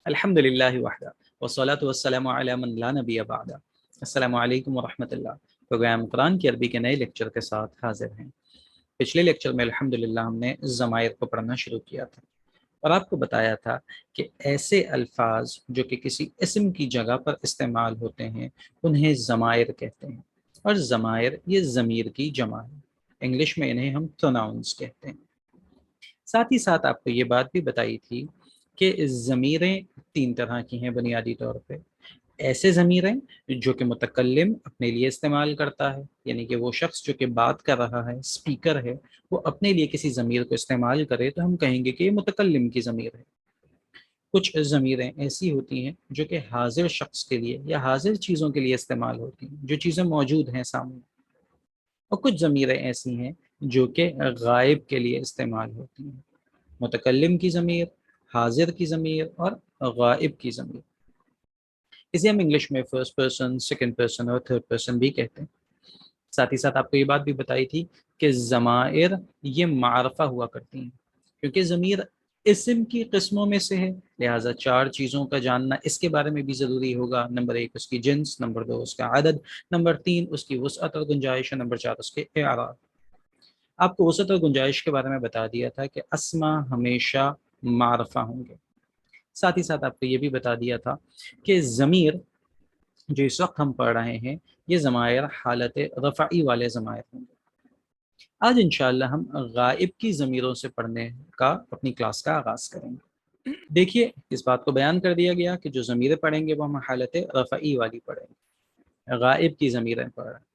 الحمدللہ وحدہ والصلاۃ والسلام علی من لا نبی بعدہ۔ السلام علیکم ورحمۃ اللہ۔ پروگرام قرآن کی عربی کے نئے لیکچر کے ساتھ حاضر ہیں۔ پچھلے لیکچر میں الحمدللہ ہم نے ضمائر کو پڑھنا شروع کیا تھا اور آپ کو بتایا تھا کہ ایسے الفاظ جو کہ کسی اسم کی جگہ پر استعمال ہوتے ہیں انہیں ضمائر کہتے ہیں، اور ضمائر یہ ضمیر کی جمع ہے۔ انگلش میں انہیں ہم پروناؤنس کہتے ہیں۔ ساتھ ہی ساتھ آپ کو یہ بات بھی بتائی تھی کہ ضمیریں تین طرح کی ہیں بنیادی طور پہ۔ ایسے ضمیریں جو کہ متکلم اپنے لیے استعمال کرتا ہے، یعنی کہ وہ شخص جو کہ بات کر رہا ہے، اسپیکر ہے، وہ اپنے لیے کسی ضمیر کو استعمال کرے تو ہم کہیں گے کہ یہ متکلم کی ضمیر ہے۔ کچھ ضمیریں ایسی ہوتی ہیں جو کہ حاضر شخص کے لیے یا حاضر چیزوں کے لیے استعمال ہوتی ہیں، جو چیزیں موجود ہیں سامنے، اور کچھ ضمیریں ایسی ہیں جو کہ غائب کے لیے استعمال ہوتی ہیں۔ متکلم کی ضمیر، حاضر کی ضمیر اور غائب کی ضمیر، اسے ہم انگلش میں فرسٹ پرسن، سیکنڈ پرسن اور تھرڈ پرسن بھی کہتے ہیں۔ ساتھ ہی ساتھ آپ کو یہ بات بھی بتائی تھی کہ ضمائر یہ معرفہ ہوا کرتی ہیں، کیونکہ ضمیر اسم کی قسموں میں سے ہے، لہٰذا چار چیزوں کا جاننا اس کے بارے میں بھی ضروری ہوگا۔ نمبر 1 اس کی جنس، نمبر 2 اس کا عدد، نمبر 3 اس کی وسعت اور گنجائش، نمبر 4 اس کے اعراب۔ آپ کو وسعت اور گنجائش کے بارے میں بتا دیا تھا کہ اسما ہمیشہ معرفہ ہوں گے۔ ساتھ ہی ساتھ آپ کو یہ بھی بتا دیا تھا کہ ضمیر جو اس وقت ہم پڑھ رہے ہیں یہ ضمائر حالت رفعی والے ضمائر ہوں گے۔ آج انشاءاللہ ہم غائب کی ضمیروں سے پڑھنے کا اپنی کلاس کا آغاز کریں گے۔ دیکھیے اس بات کو بیان کر دیا گیا کہ جو ضمیریں پڑھیں گے وہ ہم حالت رفعی والی پڑھیں گے، غائب کی ضمیریں پڑھ رہے ہیں۔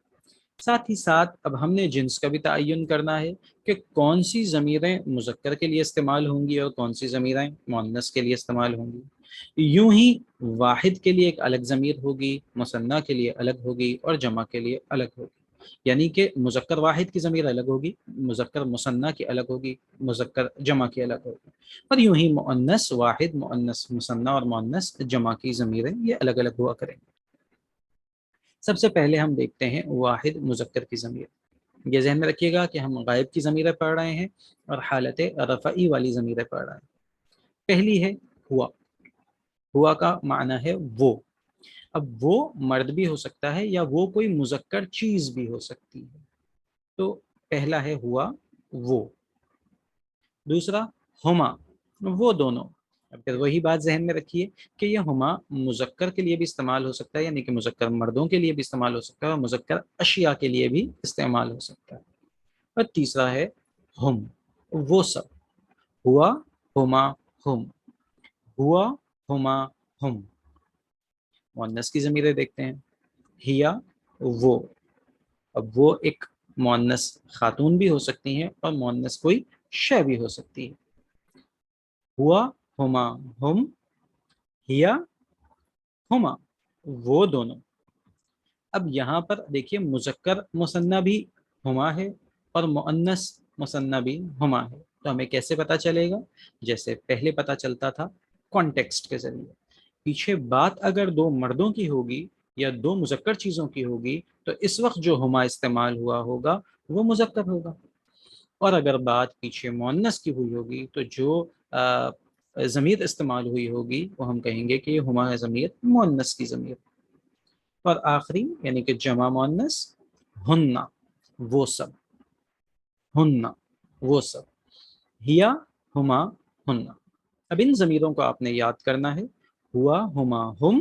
ساتھ ہی ساتھ اب ہم نے جنس کا بھی تعین کرنا ہے کہ کون سی ضمیریں مذکر کے لیے استعمال ہوں گی اور کون سی ضمیریں مؤنث کے لیے استعمال ہوں گی۔ یوں ہی واحد کے لیے ایک الگ ضمیر ہوگی، مثنیٰ کے لیے الگ ہوگی اور جمع کے لیے الگ ہوگی، یعنی کہ مذکر واحد کی ضمیر الگ ہوگی، مذکر مثنیٰ کی الگ ہوگی، مذکر جمع کی الگ ہوگی، اور یوں ہی مؤنث واحد، مؤنث مثنیٰ اور مؤنث جمع کی ضمیریں یہ الگ الگ ہوا کریں گے۔ سب سے پہلے ہم دیکھتے ہیں واحد مذکر کی ضمیر۔ یہ ذہن میں رکھیے گا کہ ہم غائب کی ضمیریں پڑھ رہے ہیں اور حالت رفعی والی ضمیریں پڑھ رہے ہیں۔ پہلی ہے ہوا۔ ہوا کا معنی ہے وہ۔ اب وہ مرد بھی ہو سکتا ہے یا وہ کوئی مذکر چیز بھی ہو سکتی ہے، تو پہلا ہے ہوا وہ۔ دوسرا ہما، وہ دونوں۔ اب پھر وہی بات ذہن میں رکھیے کہ یہ ہما مذکر کے لیے بھی استعمال ہو سکتا ہے، یعنی کہ مذکر مردوں کے لیے بھی استعمال ہو سکتا ہے اور مذکر اشیاء کے لیے بھی استعمال ہو سکتا ہے۔ اور تیسرا ہے ہم، وہ سب۔ ہوا، ہما، ہم، ہوا، ہما، ہم۔ مؤنث کی ضمیریں دیکھتے ہیں۔ ہیا، وہ۔ اب وہ ایک مؤنث خاتون بھی ہو سکتی ہیں اور مؤنث کوئی شے بھی ہو سکتی ہے۔ ہوا، ہما، ہم، ہیا، ہما، وہ دونوں۔ اب یہاں پر دیکھیے مذکر مثنیٰ بھی ہما ہے اور مؤنث مثنیٰ بھی ہما ہے، تو ہمیں کیسے پتہ چلے گا؟ جیسے پہلے پتہ چلتا تھا کانٹیکسٹ کے ذریعے۔ پیچھے بات اگر دو مردوں کی ہوگی یا دو مذکر چیزوں کی ہوگی تو اس وقت جو ہما استعمال ہوا ہوگا وہ مذکر ہوگا، اور اگر بات پیچھے مؤنث کی ہوئی ہوگی تو جو ضمیر استعمال ہوئی ہوگی وہ ہم کہیں گے کہ یہ ہما ہے ضمیر مؤنث کی ضمیر۔ اور آخری یعنی کہ جمع مؤنث ہننا، وہ سب۔ ہننا، وہ سب۔ ہیا، ہما، ہننا۔ اب ان ضمیروں کو آپ نے یاد کرنا ہے۔ ہوا، ہما، ہم،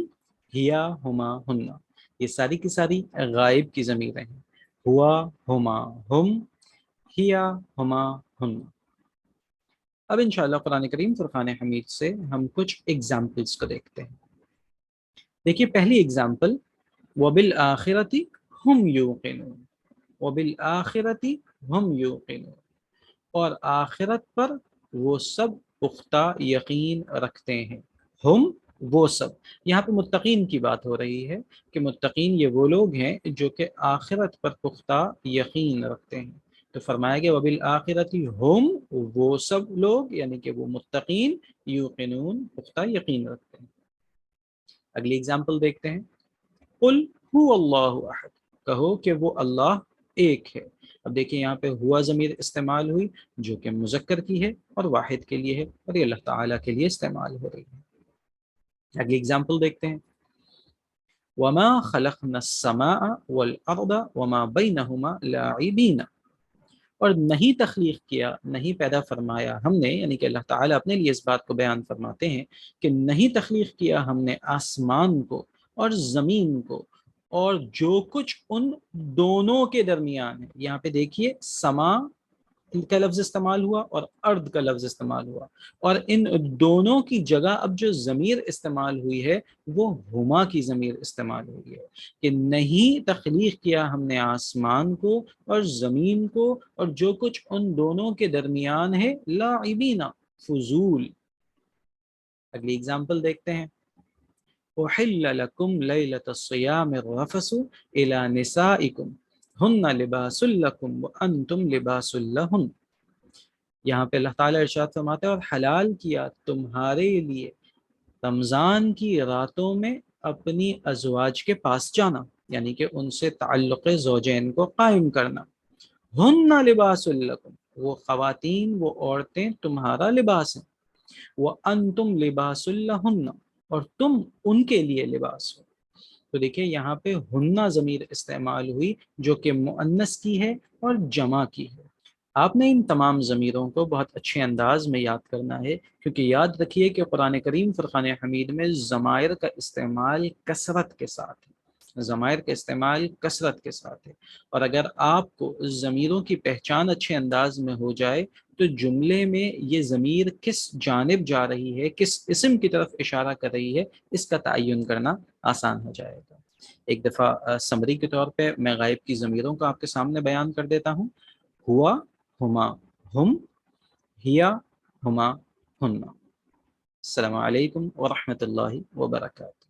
ہیا، ہما، ہننا، یہ ساری کی ساری غائب کی ضمیریں ہیں۔ ہوا، ہما، ہم، ہیا، ہما، ہننا۔ اب انشاءاللہ قرآن کریم فرقان حمید سے ہم کچھ ایگزامپلس کو دیکھتے ہیں۔ دیکھیے پہلی ایگزامپل، وَبِالْآخِرَةِ هُمْ يُوقِنُونَ۔ وَبِالْآخِرَةِ هُمْ يُوقِنُونَ، اور آخرت پر وہ سب پختہ یقین رکھتے ہیں۔ ہم، وہ سب۔ یہاں پہ متقین کی بات ہو رہی ہے کہ متقین یہ وہ لوگ ہیں جو کہ آخرت پر پختہ یقین رکھتے ہیں، تو فرمایا گیا وَبِالْآخِرَةِ ہم، وہ سب لوگ یعنی کہ وہ متقین، یوقنون، پختہ یقین رکھتے ہیں۔ اگلی اگزامپل دیکھتے ہیں۔ قُلْ هُوَ اللَّهُ أَحَدٌ، کہو کہ وہ اللہ ایک ہے۔ اب دیکھیں یہاں پہ ہوا ضمیر استعمال ہوئی جو کہ مذکر کی ہے اور واحد کے لیے ہے، اور یہ اللہ تعالیٰ کے لیے استعمال ہو رہی ہے۔ اگلی اگزامپل دیکھتے ہیں، وما خلقنا السماء والارض وما بینہما لاعبین، اور نہیں تخلیق کیا، نہیں پیدا فرمایا ہم نے، یعنی کہ اللہ تعالیٰ اپنے لیے اس بات کو بیان فرماتے ہیں کہ نہیں تخلیق کیا ہم نے آسمان کو اور زمین کو اور جو کچھ ان دونوں کے درمیان ہے۔ یہاں پہ دیکھیے سما کا لفظ استعمال ہوا اور ارض کا لفظ استعمال ہوا، اور ان دونوں کی جگہ اب جو ضمیر استعمال ہوئی ہے وہ ہما کی ضمیر استعمال ہوئی ہے، کہ نہیں تخلیق کیا ہم نے آسمان کو اور زمین کو اور جو کچھ ان دونوں کے درمیان ہے لاعبین، فضول۔ اگلی اگزامپل دیکھتے ہیں، احل لکم لیلۃ الصیام الرفث الی نسائکم ہن لباس لکم وانتم لباس لہن۔ یہاں پہ اللہ تعالیٰ ارشاد فرماتے ہیں اور حلال کیا تمہارے لیے رمضان کی راتوں میں اپنی ازواج کے پاس جانا، یعنی کہ ان سے تعلق زوجین کو قائم کرنا۔ ہن لباس لکم، وہ خواتین، وہ عورتیں تمہارا لباس ہیں، وانتم لباس لہن، اور تم ان کے لیے لباس ہو۔ تو دیکھیں یہاں پہ ہنہ ضمیر استعمال ہوئی جو کہ مؤنث کی ہے اور جمع کی ہے۔ آپ نے ان تمام ضمیروں کو بہت اچھے انداز میں یاد کرنا ہے، کیونکہ یاد رکھیے کہ قرآن کریم فرقان حمید میں ضمائر کا استعمال کثرت کے ساتھ ہے، ضمائر کا استعمال کثرت کے ساتھ ہے، اور اگر آپ کو ضمیروں کی پہچان اچھے انداز میں ہو جائے تو جملے میں یہ ضمیر کس جانب جا رہی ہے، کس اسم کی طرف اشارہ کر رہی ہے، اس کا تعین کرنا آسان ہو جائے گا۔ ایک دفعہ سمری کے طور پہ میں غائب کی ضمیروں کو آپ کے سامنے بیان کر دیتا ہوں۔ ہوا، ہما، ہم، ہیا، ہما، ہن۔ السلام علیکم ورحمۃ اللہ وبرکاتہ۔